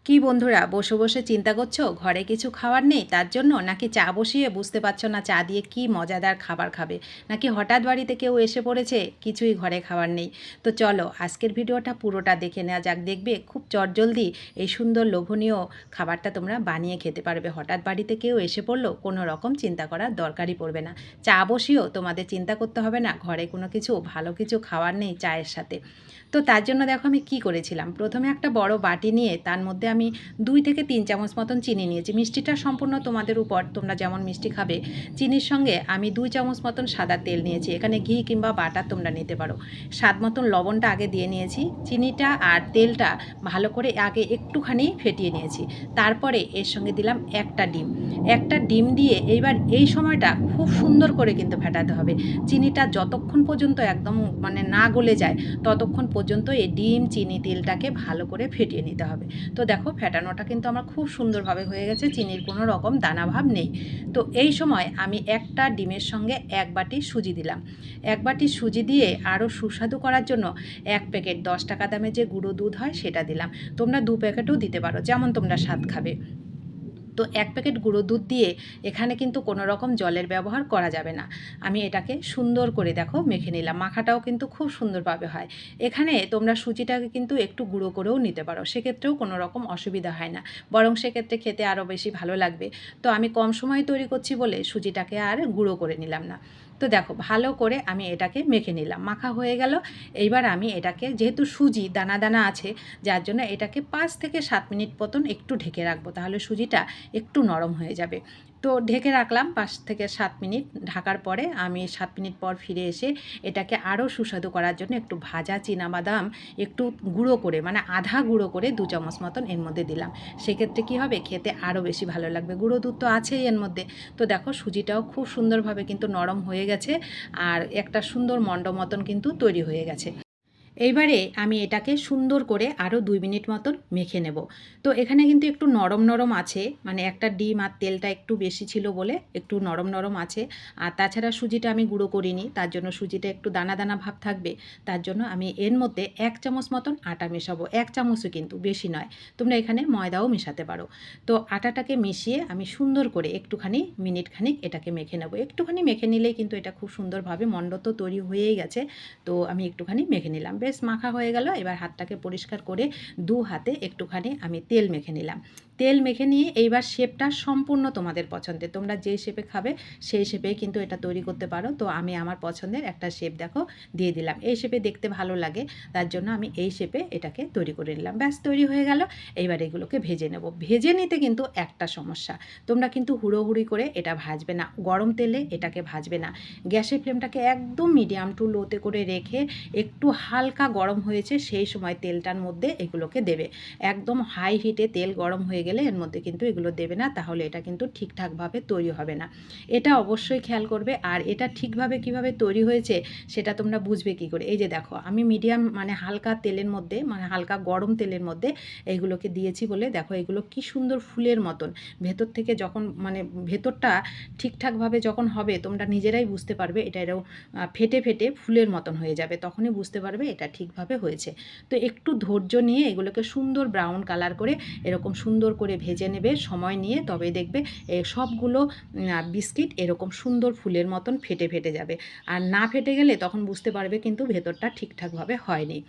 কি বন্ধুরা বসে বসে চিন্তা করছো ঘরে কিছু খাবার নেই তার জন্য, নাকি চা বসিয়ে বুঝতে পারছো না চা দিয়ে কি মজাদার খাবার খাবে, নাকি হঠাৎ বাড়িতে কেউ এসে পড়েছে কিছুই ঘরে খাবার নেই? তো চলো আজকের ভিডিওটা পুরোটা দেখে নেওয়া যাক। দেখবে খুব চটজলদি এই সুন্দর লোভনীয় খাবারটা তোমরা বানিয়ে খেতে পারবে। হঠাৎ বাড়িতে কেউ এসে পড়লো কোনো রকম চিন্তা করার দরকারই পড়বে না। চা বসিয়েও তোমাদের চিন্তা করতে হবে না ঘরে কোনো কিছু ভালো কিছু খাবার নেই চায়ের সাথে। তো তার জন্য দেখো আমি কি করেছিলাম, প্রথমে একটা বড় বাটি নিয়ে তার মধ্যে আমি 2 থেকে 3 চামচ মতন চিনি নিয়েছি। মিষ্টিটা সম্পূর্ণ তোমাদের উপর, তোমরা যেমন মিষ্টি খাবে। চিনির সঙ্গে আমি 2 চামচ মতন সাদা তেল নিয়েছি, এখানে ঘি কিংবা বাটার তোমরা নিতে পারো। স্বাদ মতন লবণটা আগে দিয়ে নিয়েছি, চিনিটা আর তেলটা ভালো করে আগে একটুখানি ফেটিয়ে নিয়েছি। তারপরে এর সঙ্গে দিলাম একটা ডিম দিয়ে এইবার এই সময়টা খুব সুন্দর করে কিন্তু ফেটাতে হবে। চিনিটা যতক্ষণ পর্যন্ত একদম না গলে যায় ততক্ষণ পর্যন্ত এই ডিম চিনি তেলটাকে ভালো করে ফেটিয়ে নিতে হবে। তো দেখো ফেটানোটা কিন্তু আমার খুব সুন্দরভাবে হয়ে গেছে, চিনির কোনো রকম দানাভাব নেই। তো এই সময় আমি একটা ডিমের সঙ্গে 1 বাটি সুজি দিলাম। 1 বাটি সুজি দিয়ে আরও সুস্বাদু করার জন্য 1 প্যাকেট 10 টাকা দামের যে গুঁড়ো দুধ হয় সেটা দিলাম। তোমরা 2 প্যাকেটও দিতে পারো, যেমন তোমরা স্বাদ খাবে। তো 1 প্যাকেট গুঁড়ো দুধ দিয়ে এখানে কিন্তু কোনো রকম জলের ব্যবহার করা যাবে না। আমি এটাকে সুন্দর করে দেখো মেখে নিলাম, মাখাটাও কিন্তু খুব সুন্দরভাবে হয়। এখানে তোমরা সুজিটাকে কিন্তু একটু গুঁড়ো করেও নিতে পারো, সেক্ষেত্রেও কোনো রকম অসুবিধা হয় না, বরং সেক্ষেত্রে খেতে আরও বেশি ভালো লাগবে। তো আমি কম সময়ে তৈরি করছি বলে সুজিটাকে আর গুঁড়ো করে নিলাম না। তো দেখো ভালো করে আমি এটাকে মেখে নিলাম, মাখা হয়ে গেল। এইবার আমি এটাকে, যেহেতু সুজি দানা দানা আছে যার জন্য এটাকে 5 থেকে 7 মিনিট মতন একটু ঢেকে রাখবো, তাহলে সুজিটা একটু নরম হয়ে যাবে। তো ঢেকে রাখলাম 5 থেকে 7 মিনিট। ঢাকার পরে আমি 7 মিনিট পর ফিরে এসে এটাকে আরও সুস্বাদু করার জন্য একটু ভাজা চীনাবাদাম একটু গুঁড়ো করে, আধা গুঁড়ো করে 2 চামচ মতন এর মধ্যে দিলাম। সেক্ষেত্রে কী হবে, খেতে আরও বেশি ভালো লাগবে। গুঁড়ো দুধ তো আছেই এর মধ্যে। তো দেখো সুজিটাও খুব সুন্দরভাবে কিন্তু নরম হয়ে গেছে, আর একটা সুন্দর মণ্ড মতন কিন্তু তৈরি হয়ে গেছে। এইবারে আমি এটাকে সুন্দর করে আরও 2 মিনিট মতন মেখে নেব। তো এখানে কিন্তু একটু নরম নরম আছে, একটা ডিম আর তেলটা একটু বেশি ছিল বলে একটু নরম নরম আছে। আর তাছাড়া সুজিটা আমি গুঁড়ো করিনি, তার জন্য সুজিটা একটু দানা দানা ভাব থাকবে। তার জন্য আমি এর মধ্যে 1 চামচ মতন আটা মেশাবো, 1 চামচও কিন্তু বেশি নয়। তোমরা এখানে ময়দাও মেশাতে পারো। তো আটাটাকে মিশিয়ে আমি সুন্দর করে একটুখানি মিনিট খানিক এটাকে মেখে নেব। একটুখানি মেখে নিলেই কিন্তু এটা খুব সুন্দরভাবে মণ্ড তো তৈরি হয়েই গেছে। তো আমি একটুখানি মেখে নিলাম, বেশ মাখা হয়ে গেল। এবার হাতটাকে পরিষ্কার করে 2 হাতে একটুখানি আমি তেল মেখে নিলাম। তেল মেখে নিয়ে এইবার শেপটা সম্পূর্ণ তোমাদের পছন্দের, তোমরা যে শেপে খাবে সেই শেপেই কিন্তু এটা তৈরি করতে পারো। তো আমি আমার পছন্দের একটা শেপ দেখো দিয়ে দিলাম, এই শেপে দেখতে ভালো লাগে তার জন্য আমি এই শেপে এটাকে তৈরি করে নিলাম। ব্যাস তৈরি হয়ে গেল। এইবার এগুলোকে ভেজে নেব। ভেজে নিতে কিন্তু একটা সমস্যা, তোমরা কিন্তু হুড়োহুড়ি করে এটা ভাজবে না, গরম তেলে এটাকে ভাজবে না। গ্যাসের ফ্লেমটাকে একদম মিডিয়াম টু লোতে করে রেখে একটু হালকা গরম হয়েছে সেই সময় তেলটার মধ্যে এগুলোকে দেবে। একদম হাই হিটে তেল গরম হয়ে গেলে এর মধ্যে কিন্তু এগুলো দেবে না, তাহলে এটা কিন্তু ঠিকঠাকভাবে তৈরি হবে না। এটা অবশ্যই খেয়াল করবে। আর এটা ঠিকভাবে কিভাবে তৈরি হয়েছে সেটা তোমরা বুঝবে কি করে, এই যে দেখো আমি মিডিয়াম হালকা তেলের মধ্যে, হালকা গরম তেলের মধ্যে এইগুলোকে দিয়েছি বলে দেখো এগুলো কি সুন্দর ফুলের মতন ভেতর থেকে, যখন ভেতরটা ঠিকঠাকভাবে যখন হবে তোমরা নিজেরাই বুঝতে পারবে। এটা এরকম ফেটে ফেটে ফুলের মতন হয়ে যাবে, তখনই বুঝতে পারবে এটা ঠিকভাবে হয়েছে। তো একটু ধৈর্য নিয়ে এগুলোকে সুন্দর ব্রাউন কালার করে এরকম সুন্দর করে ভেজে নেবে সময় নিয়ে, তবে দেখবে সবগুলো বিস্কিট এরকম সুন্দর ফুলের মতন ফেটে ফেটে যাবে। আর না ফেটে গেলে তখন বুঝতে পারবে কিন্তু ভেতরটা ঠিকঠাকভাবে হয়নি।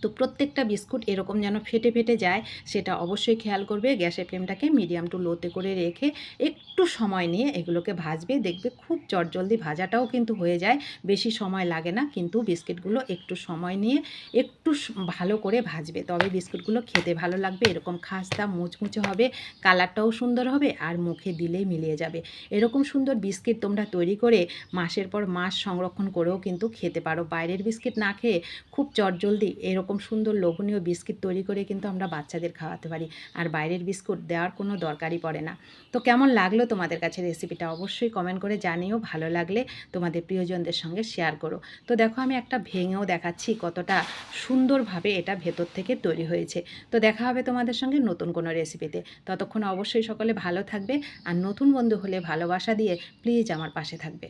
তো প্রত্যেকটা বিস্কুট এরকম যেন ফেটে ফেটে যায় সেটা অবশ্যই খেয়াল করবে। গ্যাসের ফ্লেমটাকে মিডিয়াম টু লোতে করে রেখে একটু সময় নিয়ে এগুলোকে ভাজবে, দেখবে খুব চটজলদি ভাজাটাও কিন্তু হয়ে যায়, বেশি সময় লাগে না। কিন্তু বিস্কিটগুলো একটু সময় নিয়ে একটু ভালো করে ভাজবে, তবে বিস্কুটগুলো খেতে ভালো লাগবে। এরকম খাস্তা মুচমুচে হবে, কালারটাও সুন্দর হবে, আর মুখে দিলেই মিলিয়ে যাবে। এরকম সুন্দর বিস্কিট তোমরা তৈরি করে মাসের পর মাস সংরক্ষণ করেও কিন্তু খেতে পারো। বাইরের বিস্কিট না খেয়ে খুব চটজলদি এরকম সুন্দর লোভনীয় বিস্কিট তৈরি করে কিন্তু আমরা বাচ্চাদের খাওয়াতে পারি, আর বাইরের বিস্কুট দেওয়ার কোনো দরকারই পড়ে না। তো কেমন লাগলো তোমাদের কাছে রেসিপিটা অবশ্যই কমেন্ট করে জানিও, ভালো লাগলে তোমাদের প্রিয়জনদের সঙ্গে শেয়ার করো। তো দেখো আমি একটা ভেঙেও দেখাচ্ছি কতটা সুন্দরভাবে এটা ভেতর থেকে তৈরি হয়েছে। তো দেখা হবে তোমাদের সঙ্গে নতুন কোনো রেসিপিতে। ততক্ষণ অবশ্যই সকলে ভালো থাকবে, আর নতুন বন্ধু হলে ভালোবাসা দিয়ে প্লিজ আমার পাশে থাকবে।